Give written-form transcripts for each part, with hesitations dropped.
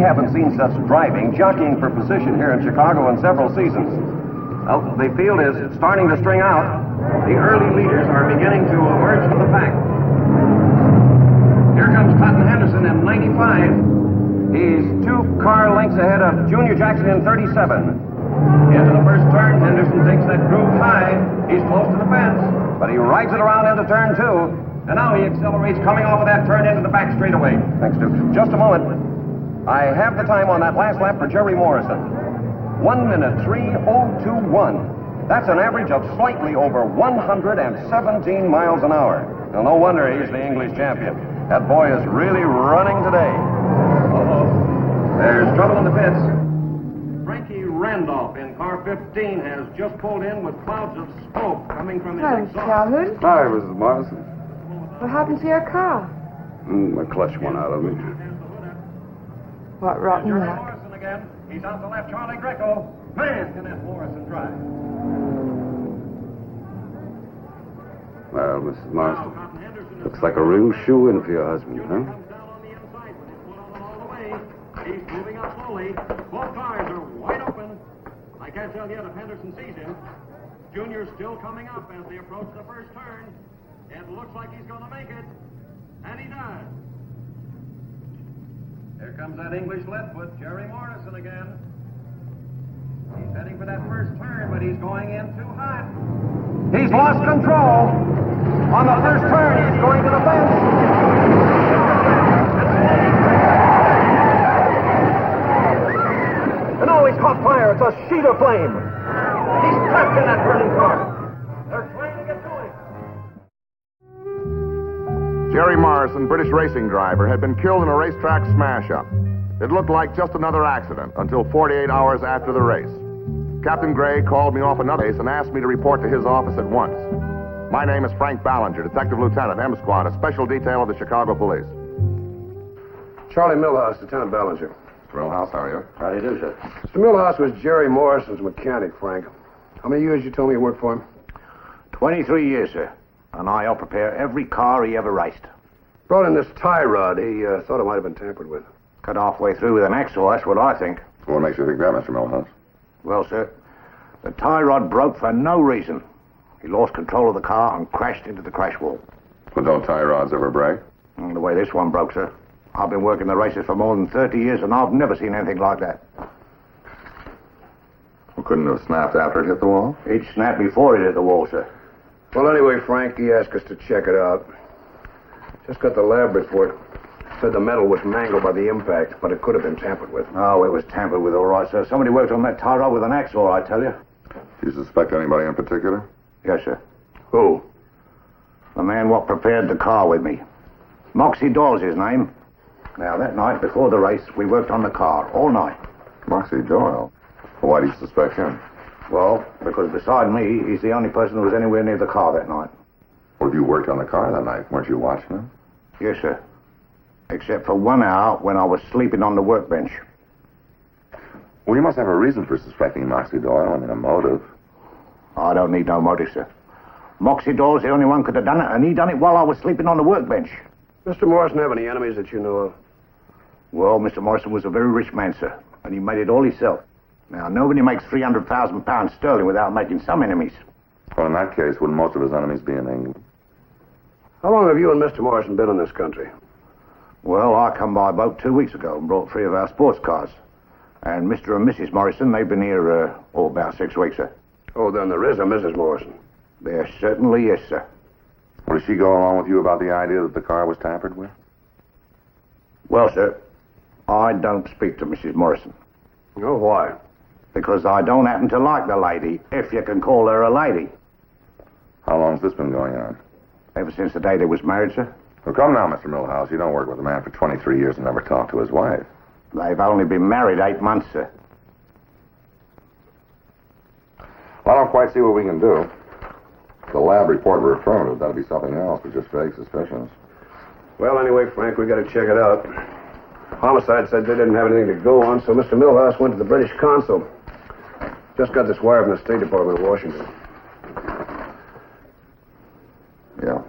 haven't seen such driving, jockeying for position here in Chicago in several seasons. Well, the field is starting to string out. The early leaders are beginning to emerge from the pack. Here comes Cotton Henderson in 95. He's 2 car lengths ahead of Junior Jackson in 37. Into the first turn, Henderson takes that groove high. He's close to the fence, but he rides it around into turn 2. And now he accelerates, coming off of that turn into the back straightaway. Thanks, Duke. Just a moment. I have the time on that last lap for Jerry Morrison. 1 minute 3:02:1. That's an average of slightly over 117 miles an hour. Well, no wonder he's the English champion. That boy is really running today. Uh-oh. There's trouble in the pits. Frankie Randolph in car 15 has just pulled in with clouds of smoke coming from his exhaust. Calhoun. Hi, Mrs. Morrison. What happened to your car? My clutch went out of me. What rotten Jerry luck. Morrison again. He's out to left Charlie Greco. Man, can that Morrison drive. Well, Mrs. Morrison, looks like a real shoe-in for your husband, huh? He's moving up slowly. Both cars are wide open. I can't tell yet if Henderson sees him. Junior's still coming up as they approach the first turn. It looks like he's going to make it. And he does. Here comes that English leadfoot, Jerry Morrison again. He's heading for that first turn, but he's going in too hot. He's lost control. On the first turn, he's going to the fence. And oh, he's caught fire. It's a sheet of flame. He's trapped in that burning car. They're trying to get to him. Jerry Morrison, British racing driver, had been killed in a racetrack smash-up. It looked like just another accident until 48 hours after the race. Captain Gray called me off another race and asked me to report to his office at once. My name is Frank Ballinger, Detective Lieutenant, M Squad, a special detail of the Chicago Police. Charlie Milhouse, Lieutenant Ballinger. Milhouse, how are you? How do you do, sir? Mr. Milhouse was Jerry Morrison's mechanic, Frank. How many years you told me you worked for him? 23 years, sir. And I helped prepare every car he ever raced. Brought in this tie rod. He thought it might have been tampered with. Cut halfway through with an axle, that's what I think. What makes you think that, Mr. Milhouse? Well, sir, the tie rod broke for no reason. He lost control of the car and crashed into the crash wall. Well, don't tie rods ever break? And the way this one broke, sir. I've been working the races for more than 30 years, and I've never seen anything like that. Well, couldn't it have snapped after it hit the wall? It snapped before it hit the wall, sir. Well, anyway, Frank, he asked us to check it out. Just got the lab report. Said the metal was mangled by the impact, but it could have been tampered with. Oh, it was tampered with, all right, sir. Somebody worked on that tie rod with an axle, I tell you. Do you suspect anybody in particular? Yes, sir. Who? The man what prepared the car with me. Moxie Doyle's his name. Now, that night before the race, we worked on the car all night. Moxie Doyle. Well, why do you suspect him? Well, because beside me, he's the only person who was anywhere near the car that night. Well, if you worked on the car that night, weren't you watching him? Yes, sir. Except for 1 hour when I was sleeping on the workbench. Well, you must have a reason for suspecting Moxie Doyle. I mean, a motive. I don't need no motive, sir. Moxie Doyle's the only one could have done it, and he done it while I was sleeping on the workbench. Mr. Morrison have any enemies that you know of? Well, Mr. Morrison was a very rich man, sir, and he made it all himself. Now, nobody makes £300,000 sterling without making some enemies. Well, in that case, wouldn't most of his enemies be in England? How long have you and Mr. Morrison been in this country? Well, I come by boat 2 weeks ago and brought 3 of our sports cars. And Mr. and Mrs. Morrison, they've been here, about 6 weeks, sir. Oh, then there is a Mrs. Morrison. There certainly is, sir. Well, did she go along with you about the idea that the car was tampered with? Well, sir, I don't speak to Mrs. Morrison. Oh, why? Because I don't happen to like the lady, if you can call her a lady. How long's this been going on? Ever since the day they was married, sir. Well, come now, Mr. Milhouse. You don't work with a man for 23 years and never talk to his wife. They've only been married 8 months, sir. Well, I don't quite see what we can do. If the lab report were affirmative, that'd be something else, but just vague suspicions. Well, anyway, Frank, we got to check it out. Homicide said they didn't have anything to go on, so Mr. Milhouse went to the British consul. Just got this wire from the State Department of Washington. Yeah.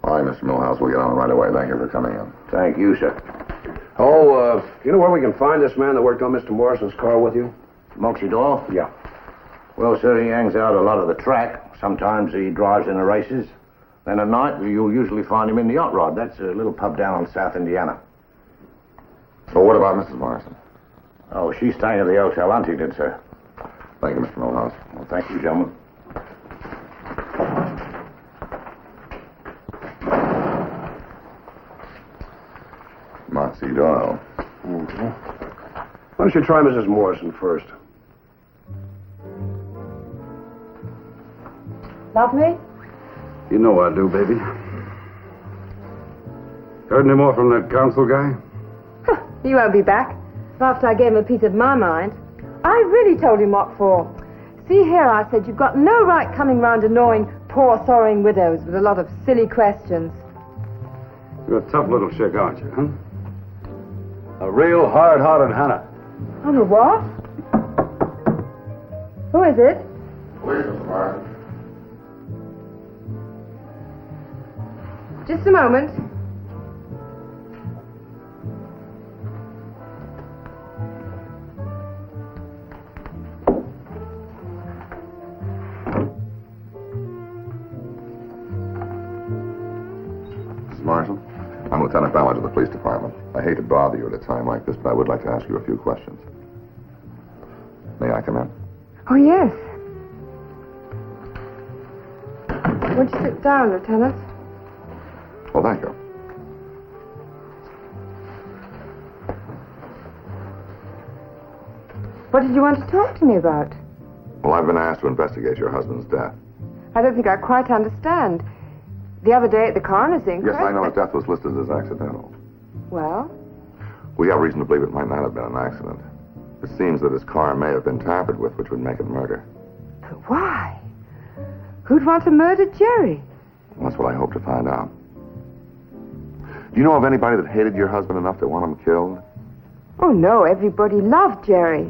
All right, Mr. Milhouse, we'll get on right away. Thank you for coming in. Thank you, sir. Oh, you know where we can find this man that worked on Mr. Morrison's car with you? Moxie Doyle? Yeah. Well, sir, he hangs out a lot of the track. Sometimes he drives in the races. Then at night, you'll usually find him in the Yacht Rod. That's a little pub down in South Indiana. So what about Mrs. Morrison? Oh, she's staying at the Hotel Huntington, sir. Thank you, Mr. Milhouse. Well, thank you, gentlemen. Moxie Doyle. Why don't you try Mrs. Morrison first? Love me? You know I do, baby. Heard any more from that council guy? He won't be back. After I gave him a piece of my mind. I really told him what for. See here, I said, you've got no right coming round annoying poor sorrowing widows with a lot of silly questions. You're a tough little chick, aren't you, huh? A real hard-hearted Hannah. I'm a what? Who is it? Please, Mr. Morrison. Just a moment. Mrs. Morrison, I'm Lieutenant Ballard of the police department. I hate to bother you at a time like this, but I would like to ask you a few questions. May I come in? Oh, yes. Won't you sit down, Lieutenant? Well, thank you. What did you want to talk to me about? Well, I've been asked to investigate your husband's death. I don't think I quite understand. The other day at the coroner's inquest... Yes, I know his death was listed as accidental. Well? We have reason to believe it might not have been an accident. It seems that his car may have been tampered with, which would make it murder. But why? Who'd want to murder Jerry? That's what I hope to find out. Do you know of anybody that hated your husband enough to want him killed? Oh, no, everybody loved Jerry.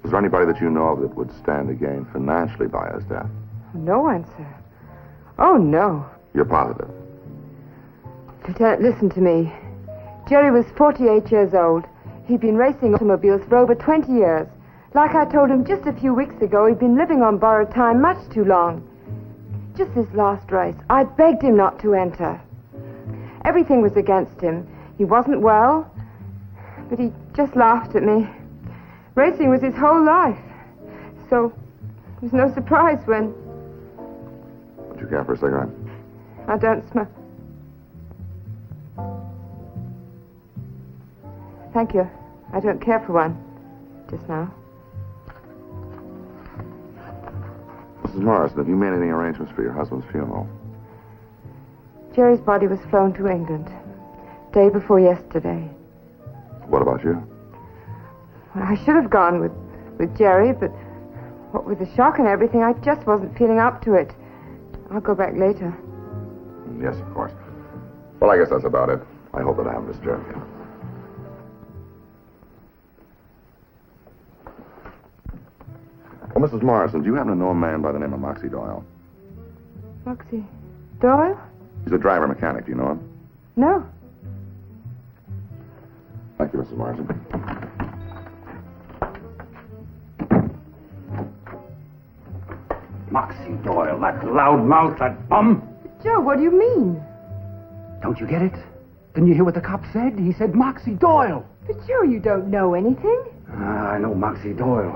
Is there anybody that you know of that would stand to gain financially by his death? No one, sir. Oh, no. You're positive? Lieutenant, listen to me. Jerry was 48 years old. He'd been racing automobiles for over 20 years. Like I told him just a few weeks ago, he'd been living on borrowed time much too long. Just this last race, I begged him not to enter. Everything was against him. He wasn't well, but he just laughed at me. Racing was his whole life. So, it was no surprise when... Would you care for a cigarette? I don't smoke. Thank you. I don't care for one. Just now. Mrs. Morrison, have you made any arrangements for your husband's funeral? Jerry's body was flown to England. Day before yesterday. What about you? Well, I should have gone with Jerry, but what with the shock and everything, I just wasn't feeling up to it. I'll go back later. Yes, of course. Well, I guess that's about it. I hope that I haven't disturbed you. Well, Mrs. Morrison, do you happen to know a man by the name of Moxie Doyle? Moxie Doyle? He's a driver mechanic. Do you know him? No. Thank you, Mrs. Morrison. Moxie Doyle, that loudmouth, that bum. Joe, what do you mean? Don't you get it? Didn't you hear what the cop said? He said Moxie Doyle. But Joe, you don't know anything. I know Moxie Doyle.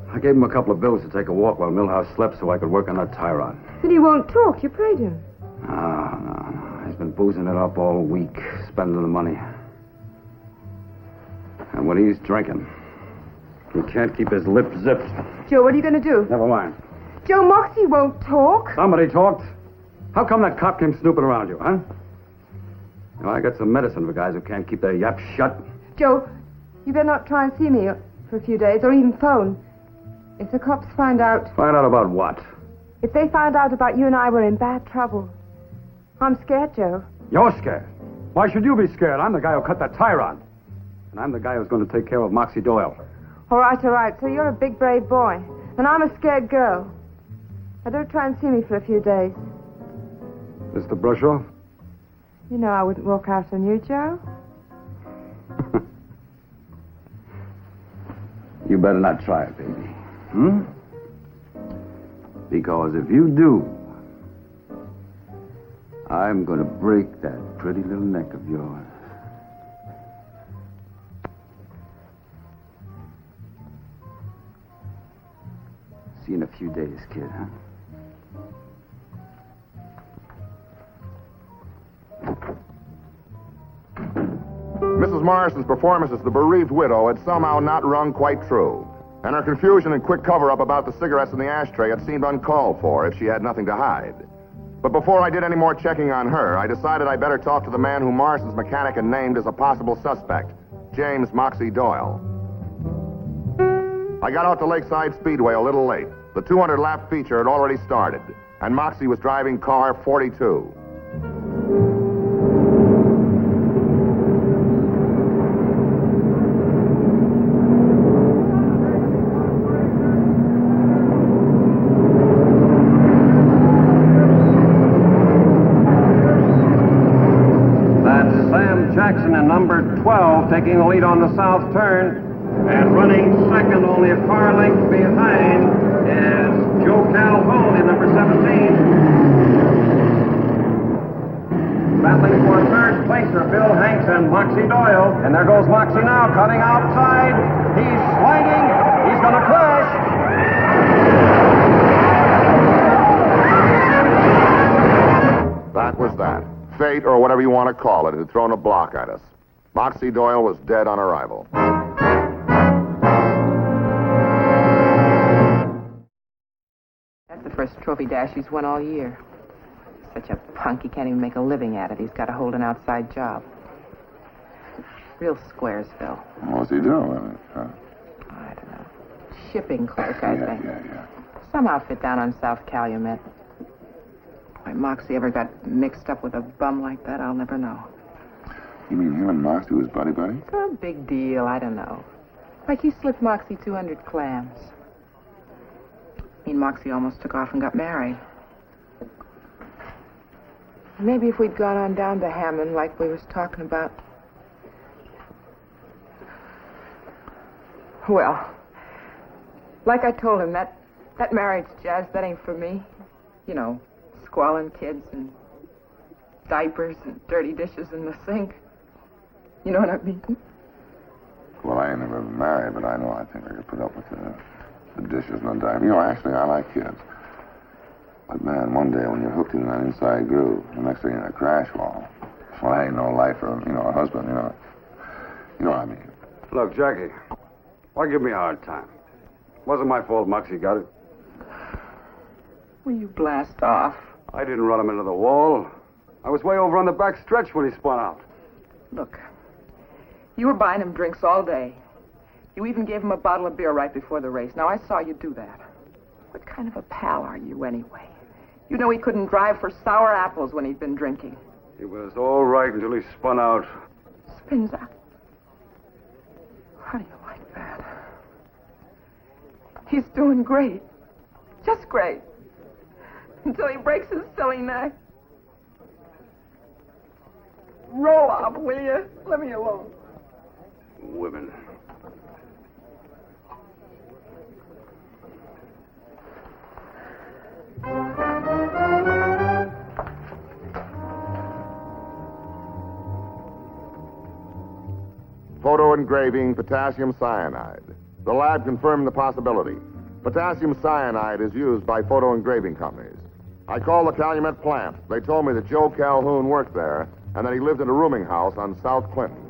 I gave him a couple of bills to take a walk while Milhouse slept so I could work on that Tyron. But he won't talk. You prayed him. No. He's been boozing it up all week, spending the money. And when he's drinking, he can't keep his lip zipped. Joe, what are you going to do? Never mind. Joe, Moxie won't talk. Somebody talked. How come that cop came snooping around you, huh? Well, I got some medicine for guys who can't keep their yaps shut. Joe, you better not try and see me for a few days, or even phone. If the cops find out... Find out about what? If they find out about you and I were in bad trouble. I'm scared, Joe. You're scared. Why should you be scared? I'm the guy who cut that tire on. And I'm the guy who's going to take care of Moxie Doyle. All right. So you're a big, brave boy. And I'm a scared girl. Now, don't try and see me for a few days. This the brush off? You know I wouldn't walk out on you, Joe. You better not try it, baby. Hmm? Because if you do, I'm going to break that pretty little neck of yours. See you in a few days, kid, huh? Mrs. Morrison's performance as the bereaved widow had somehow not rung quite true, and her confusion and quick cover-up about the cigarettes in the ashtray had seemed uncalled for if she had nothing to hide. But before I did any more checking on her, I decided I better talk to the man who Morrison's mechanic had named as a possible suspect, James Moxie Doyle. I got out to Lakeside Speedway a little late. The 200-lap feature had already started, and Moxie was driving car 42. Jackson in number 12 taking the lead on the south turn, and running second, only a car length behind, is Joe Calhoun in number 17. Battling for third place are Bill Hanks and Moxie Doyle, and there goes Moxie now, cutting outside. He's sliding. He's going to crash. That was that. Fate, or whatever you want to call it, had thrown a block at us. Moxie Doyle was dead on arrival. That's the first trophy dash he's won all year. Such a punk, he can't even make a living at it. He's got to hold an outside job. Real Squaresville. What's he doing? I don't know. Shipping clerk, I think. Yeah. Some outfit down on South Calumet. Why Moxie ever got mixed up with a bum like that, I'll never know. You mean him and Moxie was buddy-buddy? Some big deal, I don't know. Like he slipped Moxie 200 clams. I mean, Moxie almost took off and got married. Maybe if we'd gone on down to Hammond like we was talking about. Well, like I told him, that marriage, Jazz, that ain't for me. You know, squalling kids and diapers and dirty dishes in the sink. You know what I mean? Well, I ain't never been married, but I know I think I could put up with the dishes and the diapers. You know, actually, I like kids. But, man, one day when you're hooked in that inside groove, the next thing you're in a crash wall. Well, I ain't no life or, a husband, You know what I mean. Look, Jackie, why give me a hard time? Wasn't my fault Moxie got it. Will you blast off? I didn't run him into the wall. I was way over on the back stretch when he spun out. Look, you were buying him drinks all day. You even gave him a bottle of beer right before the race. Now, I saw you do that. What kind of a pal are you, anyway? You know he couldn't drive for sour apples when he'd been drinking. He was all right until he spun out. Spins out? How do you like that? He's doing great. Just great. Until he breaks his silly neck. Roll off, will you? Let me alone. Women. Photo engraving potassium cyanide. The lab confirmed the possibility. Potassium cyanide is used by photo engraving companies. I called the Calumet plant. They told me that Joe Calhoun worked there and that he lived in a rooming house on South Clinton.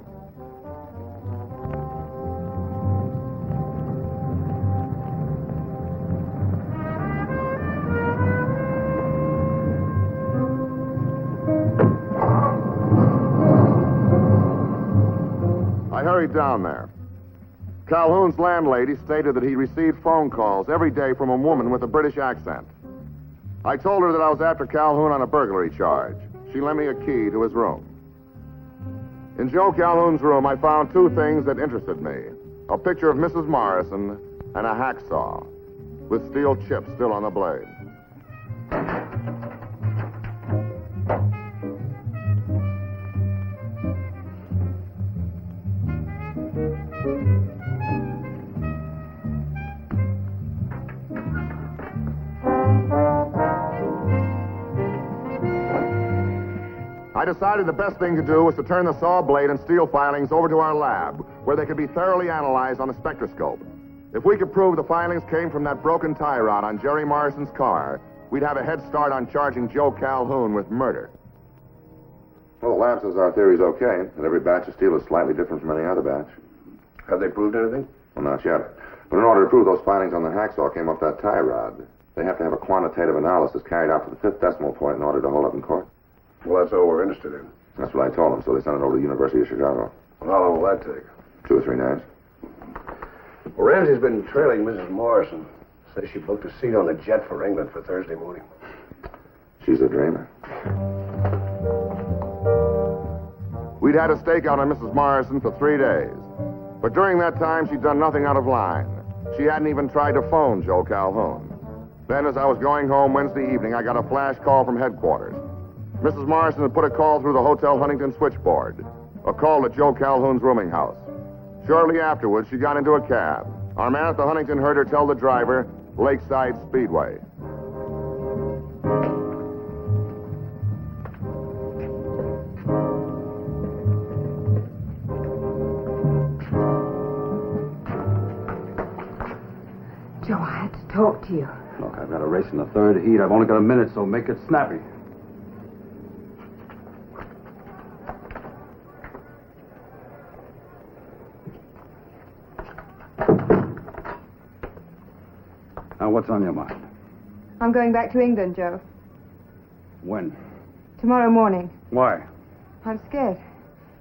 I hurried down there. Calhoun's landlady stated that he received phone calls every day from a woman with a British accent. I told her that I was after Calhoun on a burglary charge. She lent me a key to his room. In Joe Calhoun's room, I found two things that interested me. A picture of Mrs. Morrison and a hacksaw with steel chips still on the blade. I decided the best thing to do was to turn the saw blade and steel filings over to our lab, where they could be thoroughly analyzed on the spectroscope. If we could prove the filings came from that broken tie rod on Jerry Morrison's car, we'd have a head start on charging Joe Calhoun with murder. Well, the lab says our theory's okay, that every batch of steel is slightly different from any other batch. Have they proved anything? Well, not yet. But in order to prove those filings on the hacksaw came off that tie rod, they have to have a quantitative analysis carried out to the 5th decimal point in order to hold up in court. Well, that's all we're interested in. That's what I told them, so they sent it over to the University of Chicago. Well, how long will that take? 2 or 3 nights. Well, Ramsey's been trailing Mrs. Morrison. Says she booked a seat on a jet for England for Thursday morning. She's a dreamer. We'd had a stakeout on Mrs. Morrison for 3 days. But during that time, she'd done nothing out of line. She hadn't even tried to phone Joe Calhoun. Then, as I was going home Wednesday evening, I got a flash call from headquarters. Mrs. Morrison had put a call through the Hotel Huntington switchboard, a call at Joe Calhoun's rooming house. Shortly afterwards, she got into a cab. Our man at the Huntington heard her tell the driver, Lakeside Speedway. Joe, I had to talk to you. Look, I've got a race in the 3rd heat. I've only got a minute, so make it snappy. Now, what's on your mind? I'm going back to England, Joe. When? Tomorrow morning. Why? I'm scared.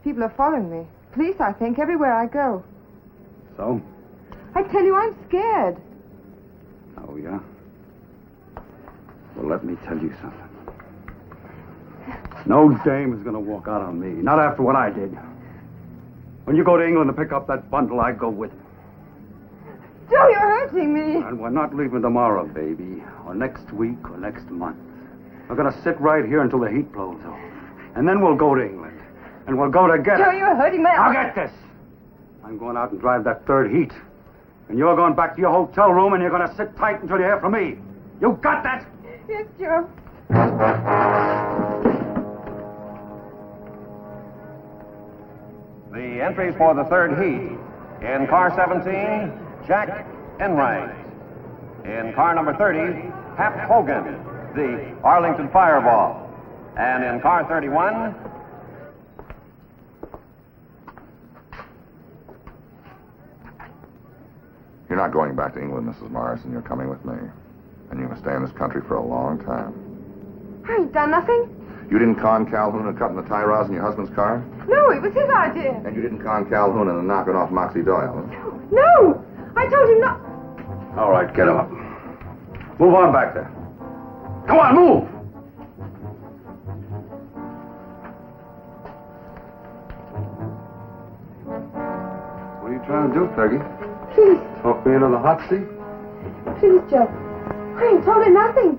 People are following me. Police, I think, everywhere I go. So? I tell you, I'm scared. Oh, yeah? Well, let me tell you something. No dame is going to walk out on me. Not after what I did. When you go to England to pick up that bundle, I go with you. Joe, you're hurting me. And we're not leaving tomorrow, baby. Or next week, or next month. We're going to sit right here until the heat blows off. And then we'll go to England. And we'll go together. Joe, you're hurting me. Now get this. I'm going out and drive that 3rd heat. And you're going back to your hotel room and you're going to sit tight until you hear from me. You got that? Yes, Joe. The entries for the 3rd heat. In car 17, Jack Enright. In car number 30, Hap Hogan, the Arlington Fireball. And in car 31... You're not going back to England, Mrs. Morrison. You're coming with me. And you're going to stay in this country for a long time. I ain't done nothing. You didn't con Calhoun and cutting the tie rods in your husband's car? No, it was his idea. And you didn't con Calhoun and knocking off Moxie Doyle? Huh? No, I told him not. All right, get him up. Move on back there. Come on, move! What are you trying to do, Peggy? Please, Talk me into the hot seat? please, Joe. I ain't told him nothing.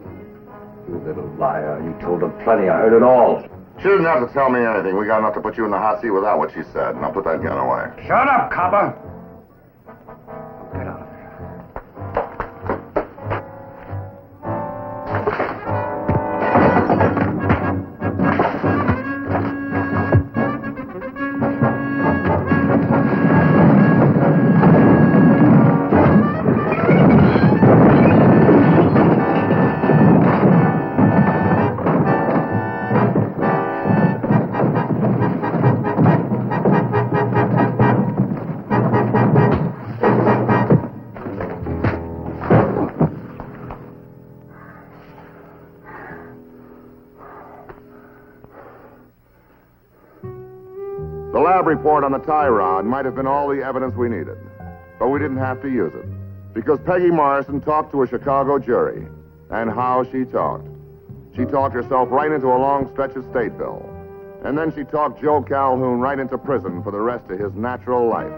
You little liar. You told him plenty. I heard it all. She didn't have to tell me anything. We got enough to put you in the hot seat without what she said. Now put that gun away. Shut up, copper. Get out of here. The lab report on the tie rod might have been all the evidence we needed, but we didn't have to use it because Peggy Morrison talked to a Chicago jury. And how she talked. She talked herself right into a long stretch of Stateville. And then she talked Joe Calhoun right into prison for the rest of his natural life.